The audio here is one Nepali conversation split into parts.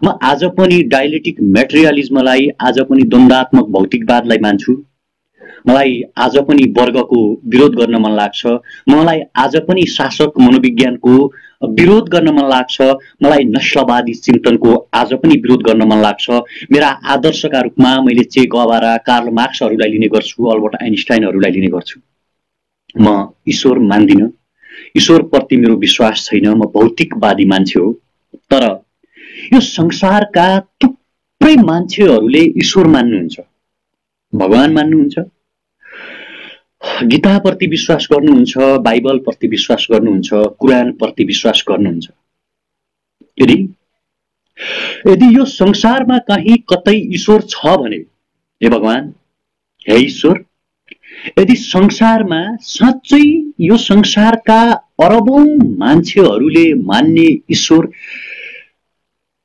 म आज पनि डायलेक्टिक मेटेरियलिज्मलाई, आज पनि द्वन्द्वात्मक भौतिकवादलाई मान्छु। मलाई आज पनि वर्गको विरोध गर्न मन लाग्छ। मलाई आज पनि शासक मनोविज्ञानको विरोध गर्न मन लाग्छ। मलाई नस्लवादी चिन्तनको आज पनि विरोध गर्न मन लाग्छ। मेरा आदर्शका रूपमा मैले चे गवारा, कार्ल मार्क्सहरूलाई लिने गर्छु, अल्बर्ट आइन्स्टाइनहरूलाई लिने गर्छु। म ईश्वर मान्दिनँ, ईश्वरप्रति मेरो विश्वास छैन, म भौतिकवादी मान्छे हो। तर यो संसारका थुप्रै मान्छेहरूले ईश्वर मान्नुहुन्छ, भगवान मान्नुहुन्छ, गीताप्रति विश्वास गर्नुहुन्छ, बाइबलप्रति विश्वास गर्नुहुन्छ, कुरानप्रति विश्वास गर्नुहुन्छ। यदि यो संसारमा कहीँ कतै ईश्वर छ भने, हे भगवान, हे ईश्वर, यदि संसारमा साँच्चै यो संसारका अरबौं मान्छेहरूले मान्ने ईश्वर,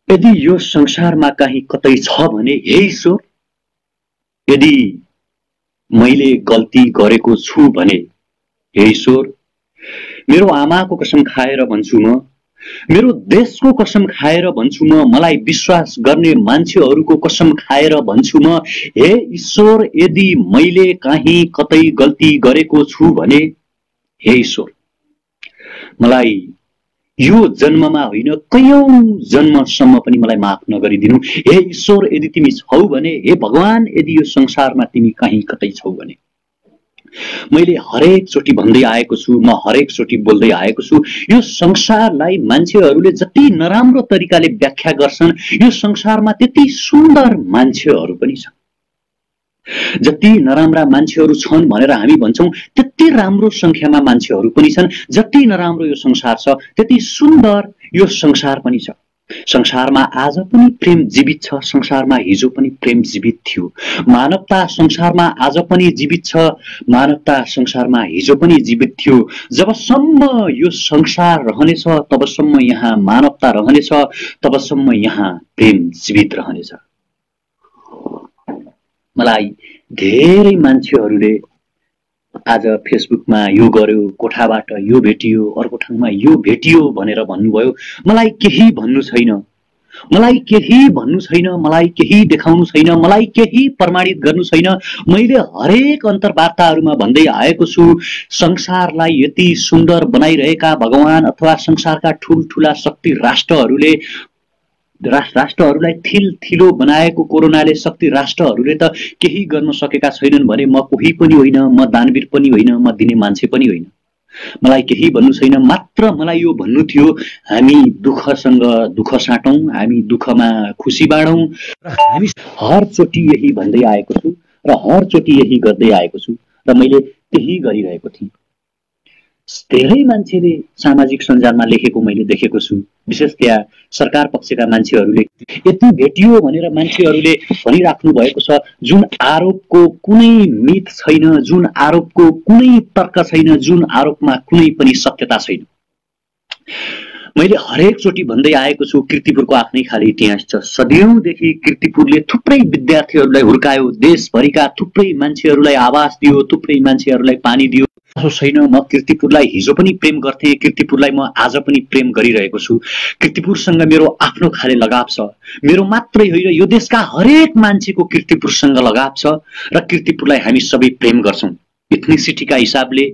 यदि यो संसारमा कहीँ कतै छ भने, हे ईश्वर, यदि मैले गल्ती गरेको छु भने, हे ईश्वर, मेरो आमाको कसम खाएर भन्छु म, मेरो देशको कसम खाएर भन्छु म, मलाई विश्वास गर्ने मान्छेहरूको कसम खाएर भन्छु म, हे ईश्वर, यदि मैले कहीँ कतै गल्ती गरेको छु भने, हे ईश्वर, मलाई यो जन्ममा होइन कैयौं जन्मसम्म पनि मलाई माफ नगरिदिनु। हे ईश्वर, यदि तिमी छौ भने, हे भगवान, यदि यो संसारमा तिमी कहीँ कतै छौ भने। मैले हरेक चोटि भन्दै आएको छु, म हरेक चोटि बोल्दै आएको छु, यो संसारलाई मान्छेहरूले जति नराम्रो तरिकाले व्याख्या गर्छन्, यो संसारमा त्यति सुन्दर मान्छेहरू पनि छन्। जति नराम्रा मान्छेहरू छन् भनेर हामी भन्छौं, त्यति राम्रो संख्यामा मान्छेहरू पनि छन्। जति नराम्रो यो संसार छ, त्यति सुन्दर यो संसार पनि छ। संसारमा आज पनि प्रेम जीवित छ, संसारमा हिजो पनि प्रेम जीवित थियो। मानवता संसारमा आज पनि जीवित छ, मानवता संसारमा हिजो पनि जीवित थियो। जबसम्म यो संसार रहनेछ, तबसम्म यहाँ मानवता रहनेछ, तबसम्म यहाँ प्रेम जीवित रहनेछ। मलाई धेरै मान्छेहरूले आज फेसबुकमा यो गर्यो, कोठाबाट यो भेटियो, अर्को ठाउँमा यो भेटियो भनेर भन्नुभयो। मलाई केही भन्नु छैन, मलाई केही भन्नु छैन, मलाई केही देखाउनु छैन, मलाई केही प्रमाणित गर्नु छैन। मैले हरेक अन्तर्वार्ताहरूमा भन्दै आएको छु, संसारलाई यति सुन्दर बनाइरहेका भगवान अथवा संसारका ठूलठूला शक्ति राष्ट्रहरूलाई थिलो बनाएको कोरोनाले शक्ति राष्ट्रहरूले त केही गर्न सकेका छैनन् भने म कोही पनि होइन, म दानवीर पनि होइन, म दिने मान्छे पनि होइन। मलाई केही भन्नु छैन, मात्र मलाई यो भन्नु थियो, हामी दुःखसँग दुःख साटौं, हामी दुःखमा खुसी बाँडौं। र हामी हर चोटि यही भन्दै आएको छु र हर चोटि यही गर्दै आएको छु र मैले त्यही गरिरहेको थिएँ। धेरै मान्छेले सामाजिक सञ्जालमा लेखेको मैले देखेको छु, विशेषतया सरकार पक्षका मान्छेहरूले यति भेटियो भनेर मान्छेहरूले भनिराख्नु भएको छ, जुन आरोपको कुनै मिथ छैन, जुन आरोपको कुनै तर्क छैन, जुन आरोपमा कुनै पनि सत्यता छैन। मैले हरेक चोटि भन्दै आएको छु, कीर्तिपुरको आफ्नै खाले इतिहास छ। सदैवदेखि कीर्तिपुरले थुप्रै विद्यार्थीहरूलाई हुर्कायो, देशभरिका थुप्रै मान्छेहरूलाई आवास दियो, थुप्रै मान्छेहरूलाई पानी दियो। छैन, म कीर्तिपुरलाई हिजो पनि प्रेम गर्थे, कीर्तिपुरलाई म आज पनि प्रेम गरिरहेको छु। कीर्तिपुरसँग मेरो आफ्नो खाले लगाव छ। मेरो मात्रै होइन, यो देशका हरेक मान्छेको कीर्तिपुरसँग लगाव छ र कीर्तिपुरलाई हामी सबै प्रेम गर्छौं। इथनिसिटीका हिसाबले,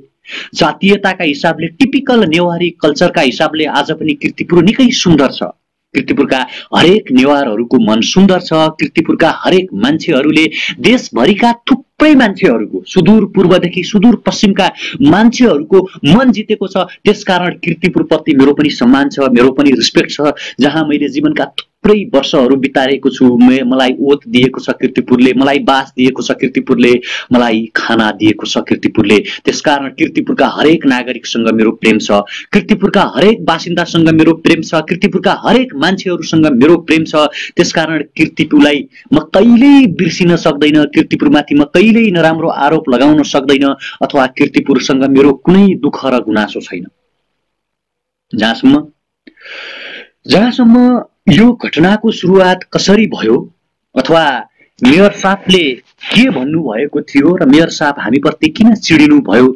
जातीयताका हिसाबले, टिपिकल नेवारी कल्चरका हिसाबले आज पनि कीर्तिपुर निकै सुन्दर छ। कीर्तिपुरका हरेक नेवारहरूको मन सुन्दर छ। कीर्तिपुरका हरेक मान्छेहरूले देशभरिका थुप्रै मान्छेहरूको, सुदूर पूर्वदेखि सुदूर पश्चिमका मान्छेहरूको मन जितेको छ। त्यसकारण कीर्तिपुरप्रति मेरो पनि सम्मान छ, मेरो पनि रिस्पेक्ट छ। जहाँ मैले जीवनका थुप्रै वर्षहरू बिताएको छु, मलाई ओत दिएको छ कीर्तिपुरले, मलाई बास दिएको छ कीर्तिपुरले, मलाई खाना दिएको छ कीर्तिपुरले। त्यसकारण कीर्तिपुरका हरेक नागरिकसँग मेरो प्रेम छ, कीर्तिपुरका हरेक बासिन्दासँग मेरो प्रेम छ, कीर्तिपुरका हरेक मान्छेहरूसँग मेरो प्रेम छ। त्यसकारण कीर्तिपुरलाई म कहिल्यै बिर्सिन सक्दैन, कीर्तिपुरमाथि म कहिल्यै नराम्रो आरोप लगाउन सक्दैन, अथवा कीर्तिपुरसँग मेरो कुनै दुःख र गुनासो छैन। जहाँसम्म यो घटनाको सुरुवात कसरी भयो अथवा मेयर साहबले के भन्नुभएको थियो र मेयर साहब हामीप्रति किन चिडिनु भयो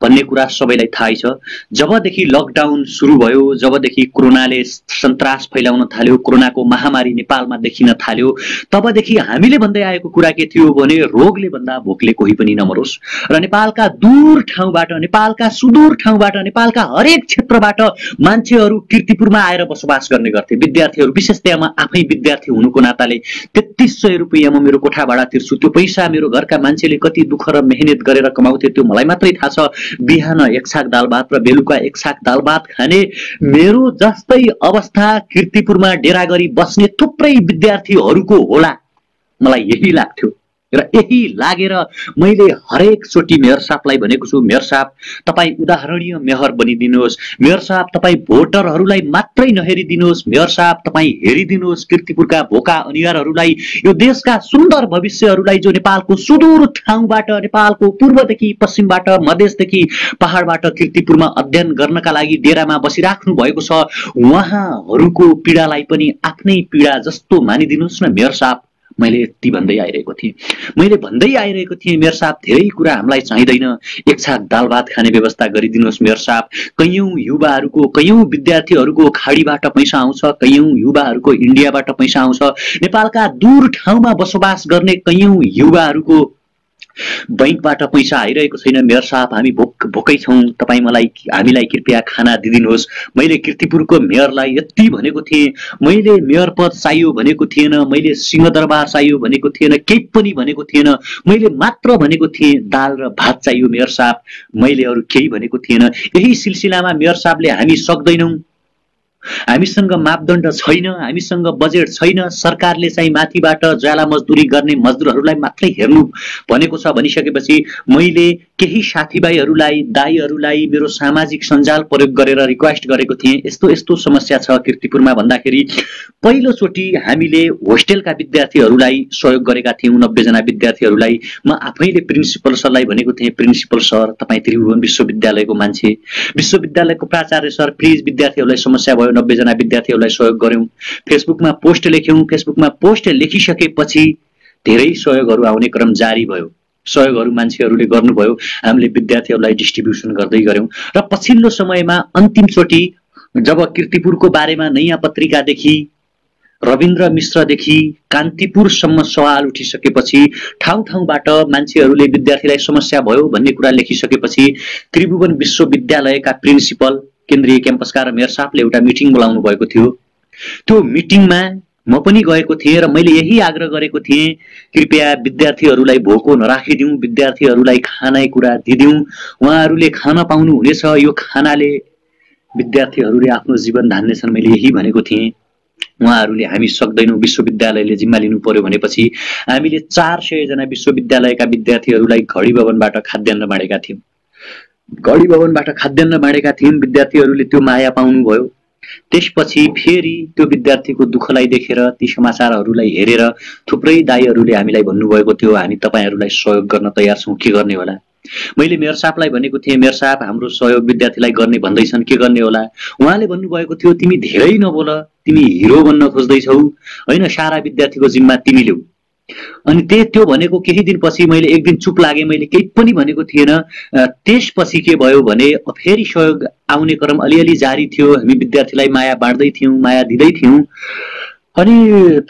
भन्ने कुरा सबैलाई थाहै छ। जबदेखि लकडाउन सुरु भयो, जबदेखि कोरोनाले सन्तास फैलाउन थाल्यो, कोरोनाको महामारी नेपालमा देखिन थाल्यो, तबदेखि हामीले भन्दै आएको कुरा के थियो भने रोगले भन्दा भोकले कोही पनि नमरोस् र नेपालका दूर ठाउँबाट, नेपालका सुदूर ठाउँबाट, नेपालका हरेक क्षेत्रबाट मान्छेहरू कीर्तिपुरमा आएर बसोबास गर्ने गर्थे। विद्यार्थीहरू, विशेषतया म आफै विद्यार्थी हुनुको नाताले 3300 रुपैयाँमा मेरो कोठा भाडा तिर्छु। त्यो पैसा मेरो घरका मान्छेले कति दुःख र मेहनत गरेर कमाउँथे त्यो मलाई मात्रै थाहा छ। बिहान एक साग दाल भात र बेलुका एक साग दाल भात खाने मेरो जस्तै अवस्था कीर्तिपुरमा डेरा गरी बस्ने थुप्रै विद्यार्थीहरूको होला, मलाई यही लाग्थ्यो। र यही लागेर मैले हरेक चोटि मेयर साहबलाई भनेको छु, मेयर साहब तपाईँ उदाहरणीय मेयर बनिदिनुहोस्, मेयर साहब तपाईँ भोटरहरूलाई मात्रै नहेरिदिनुहोस्, मेयर साहब तपाईँ हेरिदिनुहोस् कीर्तिपुरका भोका अनिवार्यहरूलाई, यो देशका सुन्दर भविष्यहरूलाई जो नेपालको सुदूर ठाउँबाट, नेपालको पूर्वदेखि पश्चिमबाट, मधेसदेखि पहाडबाट कीर्तिपुरमा अध्ययन गर्नका लागि डेरामा बसिराख्नु भएको छ, उहाँहरूको पीडालाई पनि आफ्नै पीडा जस्तो मानिदिनुहोस् न मेयर साहब। मैले यति भन्दै आइरहेको थिएँ। मैले भन्दै आइरहेको थिएँ मेयर साहब धेरै कुरा हामीलाई चाहिँदैन, एक छाक दाल भात खाने व्यवस्था गरिदिनुहोस् मेयर साहब। कैयौं युवाहरूको, कैयौं विद्यार्थीहरूको खाडीबाट पैसा आउँछ, कैयौं युवाहरूको इन्डियाबाट पैसा आउँछ, नेपालका दूर ठाउँमा बसोबास गर्ने कैयौं युवाहरूको बैंकबाट पैसा आइरहेको छैन। मेयर साहब हामी भोकै छौँ, तपाईँ हामीलाई कृपया खाना दिदिनुहोस्। मैले कीर्तिपुरको मेयरलाई यति भनेको थिएँ, मैले मेयर पद चाहियो भनेको थिएन, मैले सिंहदरबार चाहियो भनेको थिएन, केही पनि भनेको थिएन। मैले मात्र भनेको थिएँ दाल र भात चाहियो मेयर साहब, मैले अरू केही भनेको थिएन। यही सिलसिलामा मेयर साहबले हामी सक्दैनौँ, हामीसँग मापदण्ड छैन, हामीसँग बजेट छैन, सरकारले चाहिँ माथिबाट ज्वाला मजदुरी गर्ने मजदुरहरूलाई मात्रै हेर्नु भनेको छ भनिसकेपछि मैले केही साथीभाइहरूलाई, दाइहरूलाई मेरो सामाजिक सञ्जाल प्रयोग गरेर रिक्वेस्ट गरेको थिएँ, यस्तो यस्तो समस्या छ कीर्तिपुरमा भन्दाखेरि पहिलोचोटि हामीले होस्टेलका विद्यार्थीहरूलाई सहयोग गरेका थियौँ। 90 जना विद्यार्थीहरूलाई म आफैले प्रिन्सिपल सरलाई भनेको थिएँ, प्रिन्सिपल सर तपाईँ त्रिभुवन विश्वविद्यालयको मान्छे, विश्वविद्यालयको प्राचार्य सर प्लिज विद्यार्थीहरूलाई समस्या भयो, 90 जना विद्यार्थीहरूलाई सहयोग गर्यौं। फेसबुकमा पोस्ट लेख्यौं, फेसबुकमा पोस्ट लेखिसकेपछि धेरै सहयोगहरू आउने क्रम जारी भयो, सहयोगहरू मान्छेहरूले गर्नुभयो, हामीले विद्यार्थीहरूलाई डिस्ट्रिब्युसन गर्दै गर्यौं। र पछिल्लो समयमा अन्तिमचोटि जब कीर्तिपुरको बारेमा नयाँ पत्रिकादेखि, रविन्द्र मिश्रदेखि कान्तिपुरसम्म सवाल उठिसकेपछि, ठाउँ ठाउँबाट मान्छेहरूले विद्यार्थीलाई समस्या भयो भन्ने कुरा लेखिसकेपछि त्रिभुवन विश्वविद्यालयका प्रिन्सिपल, केन्द्रीय क्याम्पसका र मेयर साहबले एउटा मिटिङ बोलाउनु भएको थियो। त्यो मिटिङमा म पनि गएको थिएँ र मैले यही आग्रह गरेको थिएँ, कृपया विद्यार्थीहरूलाई भोको नराखिदिउँ, विद्यार्थीहरूलाई खानेकुरा दिदिउँ, उहाँहरूले खान पाउनु हुनेछ, यो खानाले विद्यार्थीहरूले आफ्नो जीवन धान्नेछन्, मैले यही भनेको थिएँ। उहाँहरूले हामी सक्दैनौँ, विश्वविद्यालयले जिम्मा लिनु पर्यो भनेपछि हामीले 400 जना विश्वविद्यालयका विद्यार्थीहरूलाई घडी भवनबाट खाद्यान्न बाँडेका थियौँ। घडी भवनबाट खाद्यान्न बाँडेका थियौँ, विद्यार्थीहरूले त्यो माया पाउनुभयो। त्यसपछि फेरि त्यो विद्यार्थीको दुःखलाई देखेर, ती समाचारहरूलाई हेरेर थुप्रै दाइहरूले हामीलाई भन्नुभएको थियो, हामी तपाईहरुलाई सहयोग गर्न तयार छौं, के गर्ने होला। मैले मेयर साहबलाई भनेको थिएँ, मेयर साहब हाम्रो सहयोग विद्यार्थीलाई गर्ने भन्दैछन्, के गर्ने होला। उहाँले भन्नुभएको थियो, तिमी धेरै नबोल, तिमी हिरो बन्न खोज्दैछौ हैन, सारा विद्यार्थीको जिम्मा तिमी ल्याऊ। अनि त्यो भनेको केही दिनपछि मैले एक दिन चुप लागे, मैले केही पनि भनेको थिएन। त्यसपछि के भयो भने फेरि सहयोग आउने क्रम अलिअलि जारी थियो, हामी विद्यार्थीलाई माया बाँड्दै थियौं, माया दिँदै थियौं। अनि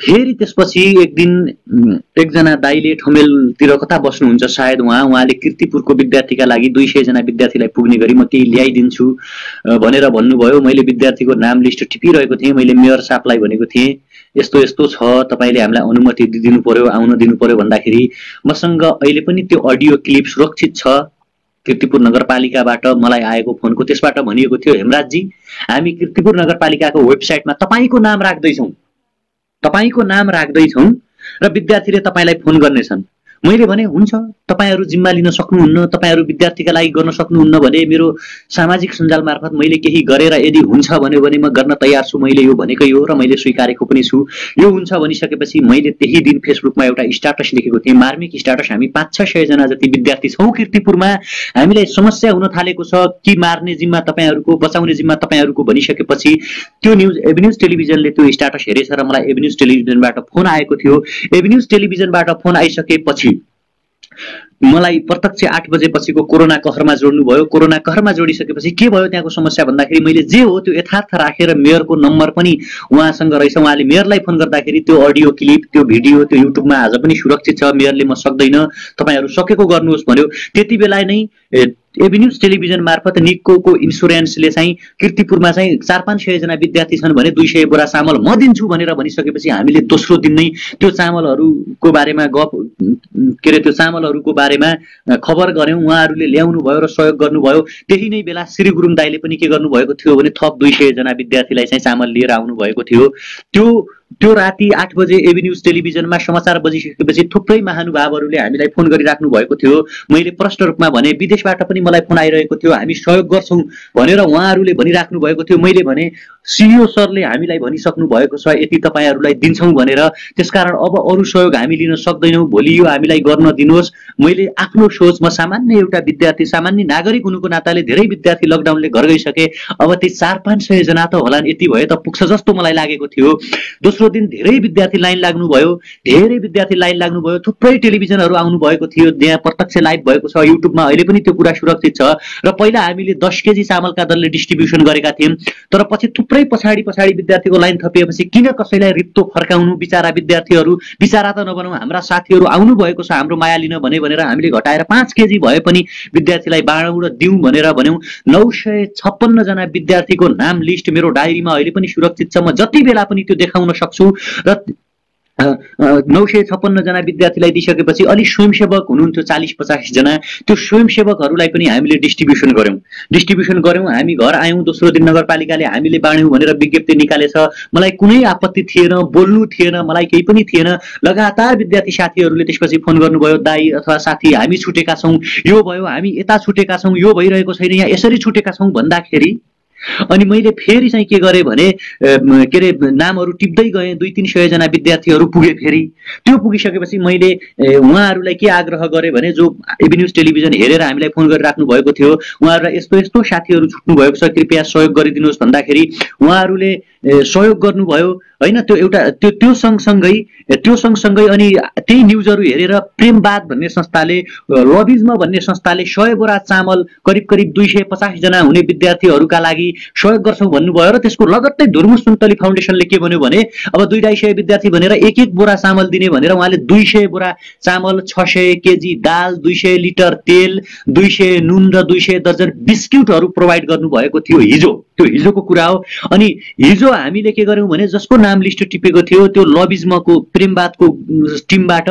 फेरि त्यसपछि एक दिन एकजना दाइले ठमेलतिर कता बस्नुहुन्छ सायद, उहाँले कीर्तिपुरको विद्यार्थीका लागि 200 जना विद्यार्थीलाई पुग्ने गरी म केही ल्याइदिन्छु भनेर भन्नुभयो। मैले विद्यार्थीको नाम लिस्ट टिपिरहेको थिएँ, मैले मेयर साहबलाई भनेको थिएँ यस्तो यस्तो छ, तपाईले हामीलाई अनुमति दिदिनु पर्यो, आउन दिनु पर्यो भन्दाखेरि मसँग अहिले पनि त्यो अडियो क्लिप सुरक्षित छ कीर्तिपुर नगरपालिकाबाट मलाई आएको फोनको। त्यसबाट भनिएको थियो, हेमराजजी हामी कीर्तिपुर नगरपालिकाको वेबसाइटमा तपाईको नाम राख्दैछौं, तपाईको नाम राख्दैछौं र विद्यार्थीले तपाईलाई फोन गर्नेछन्। मैले भने हुन्छ, तपाईहरु जिम्मा लिन सक्नुहुन्न, तपाईहरु विद्यार्थीका लागि गर्न सक्नुहुन्न भने मेरो सामाजिक सञ्जाल मार्फत मैले केही गरेर यदि हुन्छ भने म गर्न तयार छु, मैले यो भनेकै हो र मैले स्वीकारेको पनि छु। यो हुन्छ भनिसकेपछि मैले त्यही दिन फेसबुकमा एउटा स्ट्याटस लेखेको थिएँ, मार्मिक स्ट्याटस। हामी 500-600 जना जति विद्यार्थी छौं कीर्तिपुरमा, हामीलाई समस्या हुन थालेको छ, कि मार्ने जिम्मा तपाईहरुको, बचाउने जिम्मा तपाईहरुको भनिसकेपछि त्यो न्यूज एभिन्यूज टेलिभिजनले त्यो स्ट्याटस हेरेछ र मलाई एभिन्यूज टेलिभिजनबाट फोन आएको थियो। एभिन्यूज टेलिभिजनबाट फोन आइसकेपछि मलाई प्रत्यक्ष 8 बजेपछिको कोरोना कहरमा जोड्नुभयो। कोरोना कहरमा जोडिसकेपछि के भयो त्यहाँको समस्या भन्दाखेरि मैले जे हो त्यो यथार्थ राखेर मेयरको नम्बर पनि उहाँसँग रहेछ। उहाँले मेयरलाई फोन गर्दाखेरि त्यो अडियो क्लिप, त्यो भिडियो, त्यो युट्युबमा आज पनि सुरक्षित छ, मेयरले म सक्दैन, तपाईँहरू सकेको गर्नुहोस् भन्यो। त्यति बेला नै एभिन्यूज टेलिभिजन मार्फत निक्को इन्सुरेन्सले चाहिँ किर्तिपुरमा चाहिँ 400-500 जना विद्यार्थी छन् भने 200 बोरा चामल म दिन्छु भनेर भनिसकेपछि हामीले दोस्रो दिन नै त्यो चामलहरूको बारेमा त्यो चामलहरूको बारेमा खबर गर्यौं। उहाँहरूले ल्याउनु भयो र सहयोग गर्नुभयो। त्यही नै बेला श्री गुरुङ दाइले पनि के गर्नुभएको थियो भने थप 200 जना विद्यार्थीलाई चाहिँ चामल लिएर आउनु भएको थियो। त्यो राति 8 बजे एभिन्यूज टेलिभिजनमा समाचार बजिसकेपछि थुप्रै महानुभावहरूले हामीलाई फोन गरिराख्नु भएको थियो। मैले प्रष्ट रूपमा भने विदेशबाट पनि मलाई फोन आइरहेको थियो, हामी सहयोग गर्छौं भनेर उहाँहरूले भनिराख्नु भएको थियो। मैले भने सीईओ सरले हामीलाई भनिसक्नु भएको छ यति तपाईहरुलाई दिन्छौं भनेर, त्यसकारण अब अरु सहयोग हामी लिन सक्दैनौं, भोलि यो हामीलाई गर्न दिनुहोस्। मैले आफ्नो सोच, म सामान्य एउटा विद्यार्थी, सामान्य नागरिक हुनुको नाताले धेरै विद्यार्थी लकडाउनले घर गइसके, अब ती 400-500 जना त होलान्, यति भए त पुग्छ जस्तो मलाई लागेको थियो। दोस्रो दिन धेरै विद्यार्थी लाइन लाग्नुभयो, थुप्रै टेलिभिजनहरू आउनु भएको थियो, त्यहाँ प्रत्यक्ष लाइभ भएको छ युट्युबमा, अहिले पनि त्यो कुरा सुरक्षित छ। र पहिला हामीले 10 केजी चामलका दरले डिस्ट्रिब्युसन गरेका थियौं, तर पछि थुप्रै पछाडी विद्यार्थीको लाइन थपिएपछि किन कसैलाई रित्तो फर्काउनु, बिचारा विद्यार्थीहरू, बिचारा त नबनाऊ, हाम्रा साथीहरू आउनु भएको छ हाम्रो माया लिन भनेर हामीले घटाएर 5 केजी भए पनि विद्यार्थीलाई बाँडौं र दिउँ भनेर भन्यौं। 956 जना विद्यार्थीको नाम लिस्ट मेरो डायरीमा अहिले पनि सुरक्षित छ, म जति बेला पनि त्यो देखाउन सक्छु। र 956 जना विद्यार्थीलाई दिइसकेपछि अलि स्वयंसेवक हुनुहुन्थ्यो 40-50 जना, त्यो स्वयंसेवकहरूलाई पनि हामीले डिस्ट्रिब्युसन गर्यौं। हामी घर आयौं, दोस्रो दिन नगरपालिकाले हामीले बाँड्यौं भनेर विज्ञप्ति निकालेछ। मलाई कुनै आपत्ति थिएन, बोल्नु थिएन, मलाई केही पनि थिएन। लगातार विद्यार्थी साथीहरूले त्यसपछि फोन गर्नुभयो, दाइ अथवा साथी हामी छुटेका छौं, यो भयो, हामी यता छुटेका छौं, यो भइरहेको छैन, यहाँ यसरी छुटेका छौं भन्दाखेरि अनि मैले फेरि चाहिँ के गरे भने नामहरू टिप्दै गएँ। 200-300 जना विद्यार्थीहरू पुगे। फेरि त्यो पुगिसकेपछि मैले उहाँहरूलाई के आग्रह गरे भने, जो एभिन्यूज टेलिभिजन हेरेर हामीलाई फोन गरिराख्नु भएको थियो, उहाँहरूलाई यस्तो साथीहरू छुट्नु भएको छ, कृपया सहयोग गरिदिनुहोस् भन्दाखेरि उहाँहरूले सहयोग गर्नुभयो हैन। त्यो सँगसँगै अनि त्यही न्युजहरू हेरेर प्रेमवाद भन्ने संस्थाले, लबिज्म भन्ने संस्थाले 100 बोरा चामल करिब 250 जना हुने विद्यार्थीहरूका लागि सहयोग गर्छौं भन्नुभयो। र त्यसको लगत्तै धुर्मुस सुन्तली फाउन्डेसनले के भन्यो भने, अब 200-250 विद्यार्थी भनेर 1-1 बोरा चामल दिने भनेर उहाँले 200 बोरा चामल, 600 केजी दाल, 200 लिटर तेल, 200 नुन र 200 दर्जन बिस्कुटहरू प्रोभाइड गर्नुभएको थियो हिजो। त्यो हिजोको कुरा हो। अनि हिजो हामीले के गर्यौं भने, जसको नाम लिस्ट टिपेको थियो त्यो लबिज्मको प्रेमवादको टिमबाट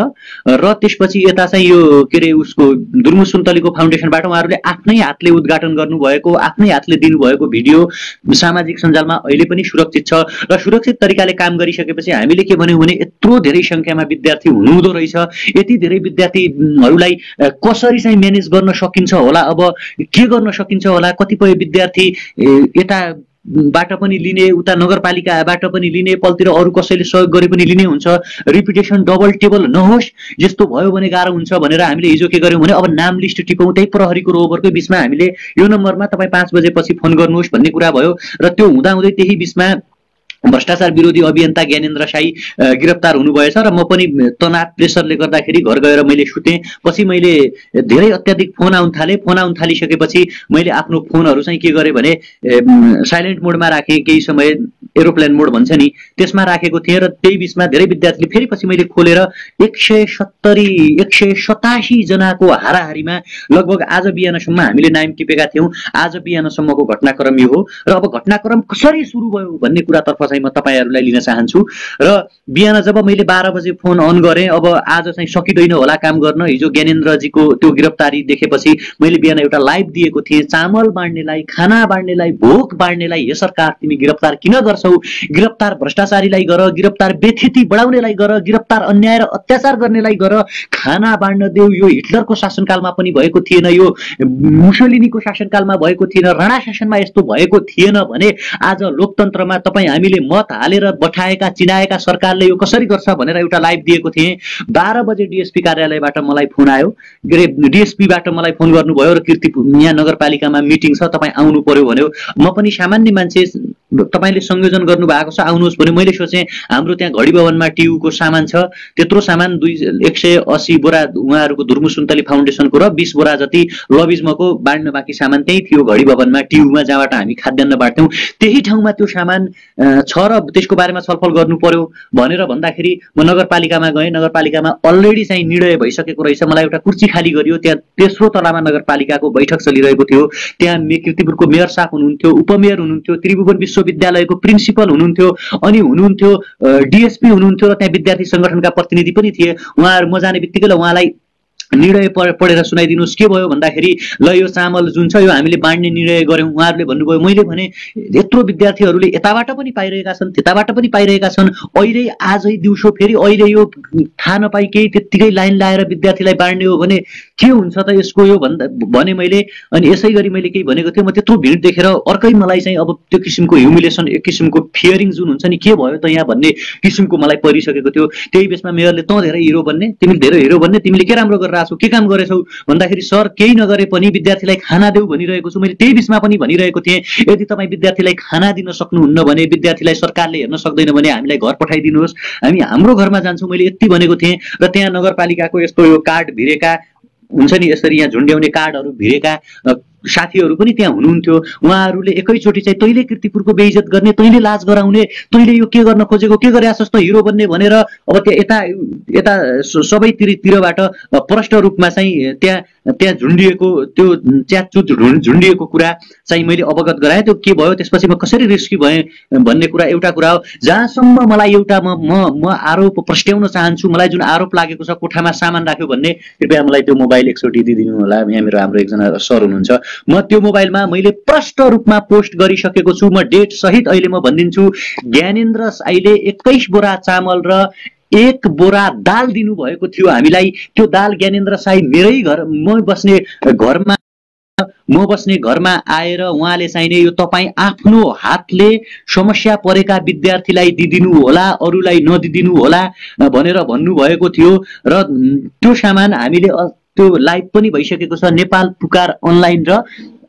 र त्यसपछि यता चाहिँ यो उसको धुर्मुस सुन्तलीको फाउन्डेसनबाट उहाँहरूले आफ्नै हातले उद्घाटन गर्नुभएको, आफ्नै हातले दिनुभएको भिडियो सामाजिक सञ्जालमा अहिले पनि सुरक्षित छ। र सुरक्षित तरिकाले काम गरिसकेपछि हामीले के भन्यौं भने, यत्रो धेरै संख्यामा विद्यार्थी हुनुहुँदो रहेछ, यति धेरै विद्यार्थीहरूलाई कसरी चाहिँ म्यानेज गर्न सकिन्छ होला, अब के गर्न सकिन्छ होला। कतिपय विद्यार्थी बाट पनि लिने, उता नगरपालिकाबाट पनि लिने, पलतिर अरू कसैले सहयोग गरे पनि लिने हुन्छ, रिपिटेसन डबल टेबल नहोस्, यस्तो भयो भने गाह्रो हुन्छ भनेर हामीले हिजो के गर्यौं भने, अब नाम लिस्ट टिपौँ, त्यही प्रहरीको रोभरकै बीचमा हामीले यो नम्बरमा तपाईँ 5 बजेपछि फोन गर्नुहोस् भन्ने कुरा भयो। र त्यो हुँदाहुँदै त्यही बीचमा भ्रष्टाचार विरोधी अभियन्ता ज्ञानेन्द्र साई गिरफ्तार हुनुभएछ र म पनि तनाव प्रेसरले गर्दाखेरि घर गएर मैले सुतेँ। पछि मैले धेरै अत्याधिक फोन आउन थालिसकेपछि मैले आफ्नो फोनहरू चाहिँ के गरेँ भने साइलेन्ट मोडमा राखेँ, केही समय एरोप्लेन मोड भन्छ नि त्यसमा राखेको थिएँ। र त्यही बीचमा धेरै विद्यार्थीले फेरि पछि मैले खोलेर 187 जनाको हाराहारीमा लगभग आज बिहानसम्म हामीले नाम टिपेका थियौँ। आज बिहानसम्मको घटनाक्रम यो हो। र अब घटनाक्रम कसरी सुरु भयो भन्ने कुरातर्फ चाहिँ म तपाईहरुलाई लिन चाहन्छु। र बिहान जब मैले 12 बजे फोन अन गरेँ, अब आज चाहिँ सकिदैन होला काम गर्न, हिजो ज्ञानेन्द्रजीको त्यो गिरफ्तारी देखेपछि मैले बिहान एउटा लाइभ दिएको थिएँ। चामल बाँड्नेलाई, खाना बाँड्नेलाई, भोक बाँड्नेलाई हे सरकार तिमी गिरफ्तार किन गर्छौ? गिरफ्तार भ्रष्टाचारीलाई गर, गिरफ्तार बेथिति बढाउनेलाई गर, गिरफ्तार अन्याय र अत्याचार गर्नेलाई गर, खाना बाँड्न देऊ। यो हिटलरको शासनकालमा पनि भएको थिएन, यो मुसोलिनीको शासनकालमा भएको थिएन, राणा शासनमा यस्तो भएको थिएन भने आज लोकतन्त्रमा तपाईँ हामीले मैले मत हालेर बठाएका चिनाएका सरकारले यो कसरी गर्छ भनेर एउटा लाइभ दिएको थिएँ। 12 बजे डीएसपी कार्यालयबाट मलाई फोन आयो, के अरे डीएसपीबाट मलाई फोन गर्नुभयो र कीर्तिपुर यहाँ नगरपालिकामा मिटिङ छ, तपाईँ आउनु पर्यो भन्यो। म पनि सामान्य मान्छे, तपाईँले संयोजन गर्नु भएको छ आउनुहोस् भने मैले सोचेँ हाम्रो त्यहाँ घडी भवनमा टियुको सामान छ, त्यत्रो सामान 180 बोरा उहाँहरूको धुर्मु सुन्तली फाउन्डेसनको र 20 बोरा जति लबिजमको बाँड्न बाँकी सामान त्यही थियो घडी भवनमा टियुमा, जहाँबाट हामी खाद्यान्न बाँड्थ्यौँ। त्यही ठाउँमा त्यो सामान छ र त्यसको बारेमा छलफल गर्नु पर्यो भनेर भन्दाखेरि म नगरपालिकामा गएँ। नगरपालिकामा अलरेडी चाहिँ निर्णय भइसकेको रहेछ। मलाई एउटा कुर्सी खाली गरियो, त्यहाँ तेस्रो तलामा नगरपालिकाको बैठक चलिरहेको थियो। त्यहाँ कीर्तिपुरको मेयर साहब हुनुहुन्थ्यो, उपमेयर हुनुहुन्थ्यो, त्रिभुवन विश्वविद्यालयको प्रिन्सिपल हुनुहुन्थ्यो, अनि हुनुहुन्थ्यो डीएसपी हुनुहुन्थ्यो र त्यहाँ विद्यार्थी संगठनका प्रतिनिधि पनि थिए। उहाँहरू म जाने बित्तिकै उहाँलाई निर्णय पढेर सुनाइदिनुहोस्। के भयो भन्दाखेरि ल यो चामल जुन छ यो हामीले बाँड्ने निर्णय गऱ्यौँ। उहाँहरूले भन्नुभयो, मैले भने यत्रो विद्यार्थीहरूले यताबाट पनि पाइरहेका छन् त्यताबाट पनि पाइरहेका छन्, अहिले आजै दिउँसो फेरि अहिले यो थाहा नपाई केही त्यत्तिकै लाइन लाएर विद्यार्थीलाई बाँड्ने हो भने के हुन्छ त यसको, यो भने मैले। अनि यसै गरी मैले केही भनेको थिएँ। म त्यत्रो भिड देखेर अर्कै मलाई चाहिँ अब त्यो किसिमको ह्युमिलेसन, एक किसिमको फियरिङ जुन हुन्छ नि, के भयो त यहाँ भन्ने किसिमको मलाई परिसकेको थियो। त्यही बेचमा मेयरले तँ धेरै हिरो बन्ने, तिमीले धेरै हिरो बन्ने, तिमीले के राम्रो गरेर आछौ, के काम गरेछौ भन्दाखेरि सर केही नगरे पनि विद्यार्थीलाई खाना देऊ भनिरहेको छु। मैले त्यही बिचमा पनि भनिरहेको थिएँ, यदि तपाईँ विद्यार्थीलाई खाना दिन सक्नुहुन्न भने, विद्यार्थीलाई सरकारले हेर्न सक्दैन भने हामीलाई घर पठाइदिनुहोस्, हामी हाम्रो घरमा जान्छौँ, मैले यति भनेको थिएँ। र त्यहाँ नगरपालिकाको यस्तो यो कार्ड भिरेका हुन्छ नि, यसरी यहाँ झुन्ड्याउने कार्डहरू भिरेका साथीहरू पनि त्यहाँ हुनुहुन्थ्यो। उहाँहरूले एकैचोटि चाहिँ तैँले कीर्तिपुरको बेइज्जत गर्ने, तैँले लाज गराउने, तैँले यो के गर्न खोजेको, के गरे जस्तो हिरो बन्ने भनेर अब त्यहाँ यता सबैतिरबाट प्रष्ट रूपमा चाहिँ त्यहाँ झुन्डिएको त्यो च्यातचुत झुन्डिएको कुरा चाहिँ मैले अवगत गराएँ। त्यो के भयो त्यसपछि म कसरी रेस्क्यु भएँ भन्ने कुरा एउटा कुरा हो। जहाँसम्म मलाई एउटा म आरोप प्रस्ट्याउन चाहन्छु, मलाई जुन आरोप लागेको छ कोठामा सामान राख्यो भन्ने, कृपया मलाई त्यो मोबाइल एकचोटि दिइदिनु होला। यहाँ मेरो हाम्रो एकजना सर हुनुहुन्छ, म त्यो मोबाइलमा मैले प्रष्ट रूपमा पोस्ट गरिसकेको छु। म डेट सहित अहिले म भनिदिन्छु, ज्ञानेन्द्र साईले 21 बोरा चामल र 1 बोरा दाल दिनुभएको थियो हामीलाई। त्यो दाल ज्ञानेन्द्र साई मेरै घर, म बस्ने घरमा आएर उहाँले चाहिने यो तपाईँ आफ्नो हातले समस्या परेका विद्यार्थीलाई दिदिनु होला, अरूलाई नदिदिनु होला भनेर भन्नुभएको थियो। र त्यो सामान हामीले त्यो लाइभ पनि भइसकेको छ नेपाल पुकार अनलाइन र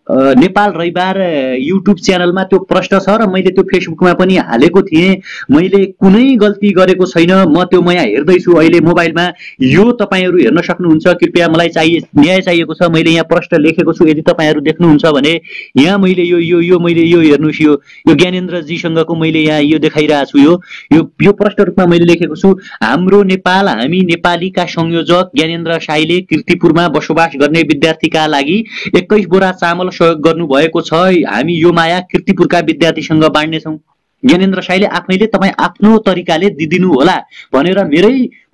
नेपाल रविवार युट्युब च्यानलमा त्यो प्रश्न छ र मैले त्यो फेसबुकमा पनि हालेको थिएँ। मैले कुनै गल्ती गरेको छैन। म यहाँ हेर्दैछु अहिले मोबाइलमा, यो तपाईँहरू हेर्न सक्नुहुन्छ। कृपया मलाई न्याय चाहिएको छ। मैले यहाँ प्रश्न लेखेको छु, यदि तपाईँहरू देख्नुहुन्छ भने यहाँ मैले यो मैले यो हेर्नुहोस्, यो ज्ञानेन्द्रजीसँगको मैले यहाँ यो देखाइरहेको छु। यो प्रश्न रूपमा मैले लेखेको छु, हाम्रो नेपाल हामी नेपालीका संयोजक ज्ञानेन्द्र साईले कीर्तिपुरमा बसोबास गर्ने विद्यार्थीका लागि 21 बोरा चामल सहयोग गर्नुभएको छ। हामी यो माया कीर्तिपुरका विद्यार्थीसँग बाँड्नेछौँ। ज्ञानेन्द्र साईले आफैले तपाईँ आफ्नो तरिकाले दिदिनु होला भनेर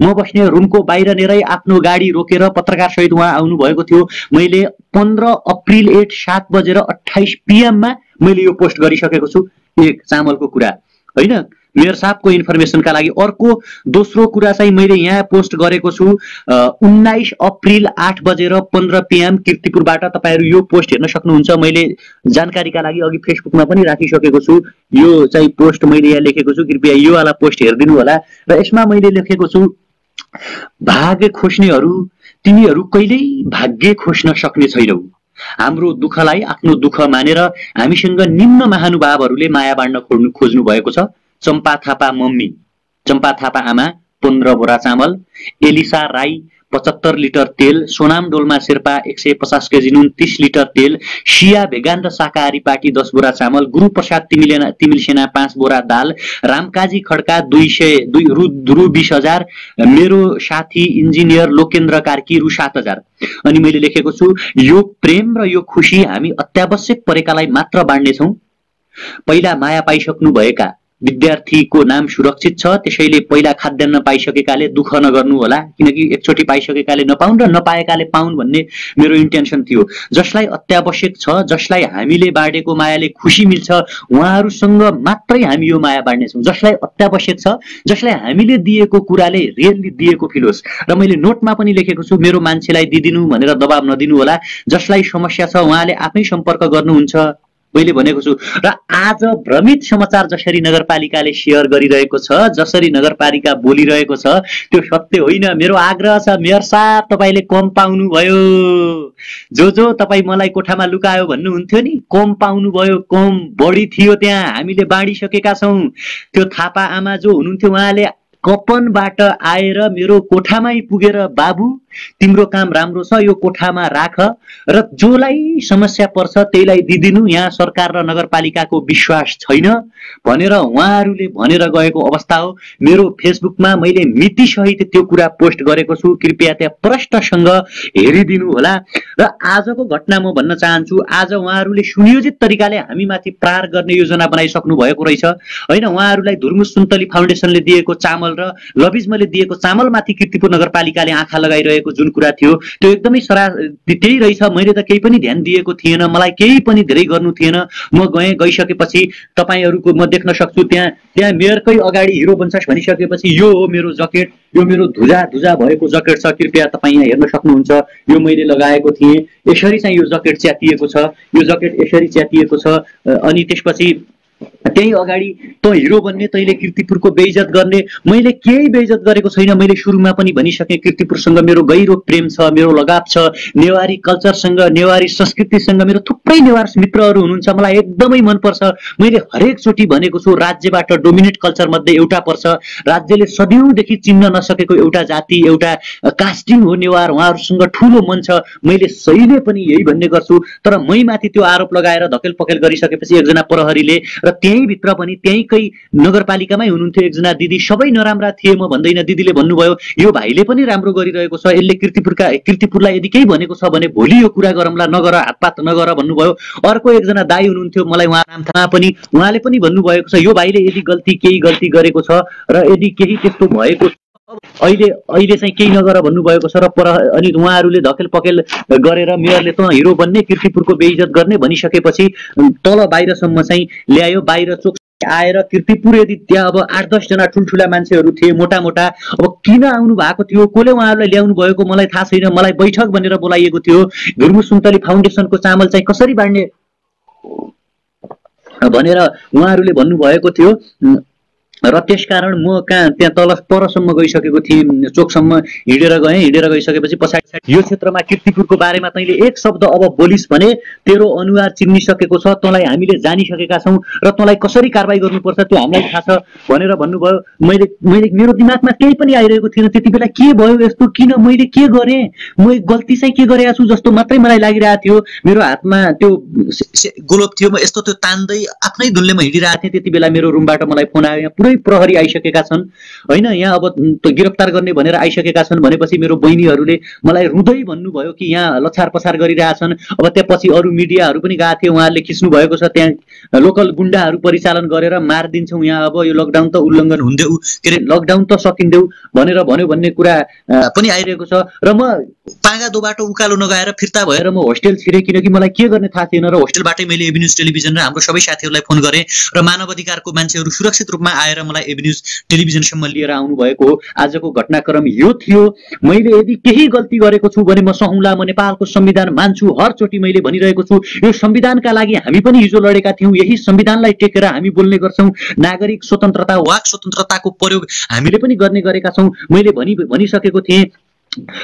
म बस्ने रुमको बाहिर नेरै आफ्नो गाडी रोकेर पत्रकार सहित उहाँ आउनु भएको थियो। मैले 15 अप्रिल 7:28 PM मा मैले यो पोस्ट गरिसकेको छु। एक चामलको कुरा होइन, मेयर साहबको इन्फर्मेसनका लागि। अर्को दोस्रो कुरा चाहिँ मैले यहाँ पोस्ट गरेको छु 19 अप्रिल 8:15 PM कीर्तिपुरबाट। तपाईँहरू यो पोस्ट हेर्न सक्नुहुन्छ। मैले जानकारीका लागि अघि फेसबुकमा पनि राखिसकेको छु। यो चाहिँ पोस्ट मैले यहाँ लेखेको छु, कृपया यो वाला पोस्ट हेरिदिनु होला। र यसमा मैले लेखेको छु, भाग्य खोज्नेहरू तिमीहरू कहिल्यै भाग्य खोज्न सक्ने छैनौ। हाम्रो दुःखलाई आफ्नो दुःख मानेर हामीसँग निम्न महानुभावहरूले माया बाँड्न खोज्नु भएको छ। चम्पा थापा मम्मी, चम्पा थापा आमा 15 बोरा चामल, एलिसा राई 75 लिटर तेल, सोनाम डोल्मा शेर्पा 150 केजी नुन, 30 लिटर तेल, सिया भेगान र शाकाहारी पार्टी 10 बोरा चामल, गुरु प्रसाद तिमिल सेना 5 बोरा दाल, रामकाजी खड्का 20,000, मेरो साथी इन्जिनियर लोकेन्द्र कार्की रु 7,000। अनि मैले लेखेको छु, यो प्रेम र यो खुसी हामी अत्यावश्यक परेकालाई मात्र बाँड्नेछौँ। पहिला माया पाइसक्नु भएका विद्यार्थीको नाम सुरक्षित छ, त्यसैले पहिला खाद्यान्न पाइसकेकाले दुःख नगर्नु होला, किनकि एकचोटि पाइसकेकाले नपाउन् र नपाएकाले पाउन् भन्ने मेरो इन्टेन्सन थियो। जसलाई अत्यावश्यक छ, जसलाई हामीले बाँडेको मायाले खुसी मिल्छ, उहाँहरूसँग मात्रै हामी यो माया बाँड्नेछौँ। जसलाई अत्यावश्यक छ, जसलाई हामीले दिएको कुराले रियल्ली दिएको फिल होस्। र मैले नोटमा पनि लेखेको छु, मेरो मान्छेलाई दिदिनु भनेर दबाब नदिनु होला। जसलाई समस्या छ उहाँले आफै सम्पर्क गर्नुहुन्छ मैले भनेको छु। र आज भ्रमित समाचार जसरी नगरपालिकाले सेयर गरिरहेको छ, जसरी नगरपालिका बोलिरहेको छ, त्यो सत्य होइन। मेरो आग्रह छ मेयर साहब, तपाईले कम पाउनु भयो। जो तपाई मलाई कोठामा लुकायो भन्नुहुन्थ्यो नि, कम पाउनु भयो, कम बढी थियो त्यहाँ, हामीले बाँडिसकेका छौं। त्यो थापा आमा जो हुनुहुन्थ्यो उहाँले कपनबाट आएर मेरो कोठामै पुगेर बाबु तिम्रो काम राम्रो छ, यो कोठामा राख, र जोलाई समस्या पर्छ त्यहीलाई दिदिनु, यहाँ सरकार र नगरपालिकाको विश्वास छैन भनेर उहाँहरूले भनेर गएको अवस्था हो। मेरो फेसबुकमा मैले मिति सहित त्यो कुरा पोस्ट गरेको छु, कृपया त्यहाँ प्रष्टसँग हेरिदिनु होला। र आजको घटना म भन्न चाहन्छु, आज उहाँहरूले सुनियोजित तरिकाले हामीमाथि प्रहार गर्ने योजना बनाइसक्नु भएको रहेछ होइन। उहाँहरूलाई धुर्मुस सुन्तली फाउन्डेसनले दिएको चामल र लबिजमले दिएको चामलमाथि कीर्तिपुर नगरपालिकाले आँखा लगाइरहेको जुन कुरा थियो त्यो एकदमै त्यही रहेछ। मैले त केही पनि ध्यान दिएको थिएन, मलाई केही पनि धेरै गर्नु थिएन। म गइसकेपछि तपाईहरुको म देख्न सक्छु त्यहाँ मेयरकै अगाडि हिरो बन्छस् भनिसकेपछि यो हो मेरो जकेट, यो मेरो धुजा भएको जकेट छ, कृपया तपाई यहाँ हेर्न सक्नुहुन्छ। यो मैले लगाएको थिएँ, यसरी चाहिँ यो जकेट च्यातिएको छ, यो जकेट यसरी च्यातिएको छ। अनि त्यसपछि त्यही अगाडि त हिरो बन्ने, तैले कीर्तिपुरको बेइज्जत गर्ने, मैले केही बेइज्जत गरेको छैन। मैले सुरुमा पनि भनिसकेँ कीर्तिपुरसँग मेरो गहिरो प्रेम छ, मेरो लगाव छ। नेवारी कल्चरसँग, नेवारी संस्कृतिसँग मेरो थुप्रै नेवार मित्रहरू हुनुहुन्छ, मलाई एकदमै मनपर्छ। मैले हरेक चोटि भनेको छु राज्यबाट डोमिनेट कल्चर मध्ये एउटा पर्छ, राज्यले सदियौंदेखि चिन्न नसकेको एउटा जाति, एउटा कास्टिङ हो नेवार, उहाँहरूसँग ठूलो मन छ। मैले सहीले पनि यही भन्ने गर्छु। तर मैमाथि त्यो आरोप लगाएर धकेल पकेल गरिसकेपछि एकजना प्रहरीले, र त्यही भित्र पनि त्यहीकै नगरपालिकामै हुनुहुन्थ्यो एकजना दिदी, सबै नराम्रा थिए म भन्दैन, दिदीले भन्नुभयो यो भाइले पनि राम्रो गरिरहेको छ, यसले कीर्तिपुरलाई यदि केही भनेको छ भने भोलि यो कुरा गरौँला, नगर हातपात नगर भन्नुभयो। अर्को एकजना दाइ हुनुहुन्थ्यो, मलाई उहाँ नाम थाहा पनि, उहाँले पनि भन्नुभएको छ यो भाइले यदि केही गल्ती गरेको छ र यदि केही त्यस्तो भएको अहिले चाहिँ केही नगर भन्नुभएको छ। र अनि उहाँहरूले धकेल पकेल गरेर मेयरले त हिरो बन्ने, कीर्तिपुरको बेइज्जत गर्ने भनिसकेपछि तल बाहिरसम्म चाहिँ ल्यायो। बाहिर चोक आएर कीर्तिपुर यदि त्यहाँ अब 8-10 जना ठुल्ठुला मान्छेहरू थिए, मोटा, अब किन आउनु भएको थियो, कसले उहाँहरूलाई ल्याउनु भएको मलाई थाहा छैन। मलाई बैठक भनेर बोलाइएको थियो, धुर्मुस सुन्तली फाउन्डेसनको चामल चाहिँ कसरी बाँड्ने भनेर उहाँहरूले भन्नुभएको थियो। र त्यसकारण म त्यहाँ तल परसम्म गइसकेको थिएँ, चोकसम्म हिँडेर गइसकेपछि पछाडि यो क्षेत्रमा कीर्तिपुरको बारेमा तैँले एक शब्द अब बोलिस् भने तेरो अनुहार चिन्निसकेको छ, तँलाई हामीले जानिसकेका छौँ र तँलाई कसरी कारबाही गर्नुपर्छ त्यो हामीलाई थाहा छ भनेर भन्नुभयो। मैले मेरो दिमागमा केही पनि आइरहेको थिएन त्यति बेला। के भयो यस्तो, किन, मैले के गरेँ, म गल्ती चाहिँ के गरेको छु जस्तो मात्रै मलाई लागिरहेको थियो। मेरो हातमा त्यो गोलोप थियो, म यस्तो त्यो तान्दै आफ्नै धुनले म हिँडिरहेको थिएँ। त्यति बेला मेरो रुमबाट मलाई फोन आयो, पुरै प्रहरी आइसकेका छन् होइन, यहाँ अब गिरफ्तार गर्ने भनेर आइसकेका छन् भनेपछि मेरो बहिनीहरूले मलाई रुँदै भन्नुभयो कि यहाँ लछार पछार गरिरहेछन्। अब त्यसपछि अरू मिडियाहरू पनि गएको थियो, उहाँहरूले खिच्नु भएको छ, त्यहाँ लोकल गुण्डाहरू परिचालन गरेर मारिदिन्छौँ, यहाँ अब यो लकडाउन त उल्लङ्घन हुँदै के अरे लकडाउन त सकिँदैउ भनेर भन्यो भन्ने कुरा पनि आइरहेको छ। र म पागा दोबाट उकालो नगएर फिर्ता भएर म होस्टेल छिरेँ, किनकि मलाई के गर्ने थाहा थिएन। र होस्टेलबाटै मैले एभिन्यूज टेलिभिजन र हाम्रो सबै साथीहरूलाई फोन गरेँ र मानव अधिकारको मान्छेहरू सुरक्षित रूपमा आएर मलाई एभिन्यूज टेलिभिजनसम्म लिएर आउनु भएको हो। आजको घटनाक्रम यो थियो। मैले यदि केही गल्ती गरेको छु भने म सहौँला, म नेपालको संविधान मान्छु, हरचोटि मैले भनिरहेको छु। यो संविधानका लागि हामी पनि हिजो लडेका थियौँ, यही संविधानलाई टेकेर हामी बोल्ने गर्छौँ। नागरिक स्वतन्त्रता, वाक स्वतन्त्रताको प्रयोग हामीले पनि गर्ने गरेका छौँ, मैले भनिसकेको थिएँ।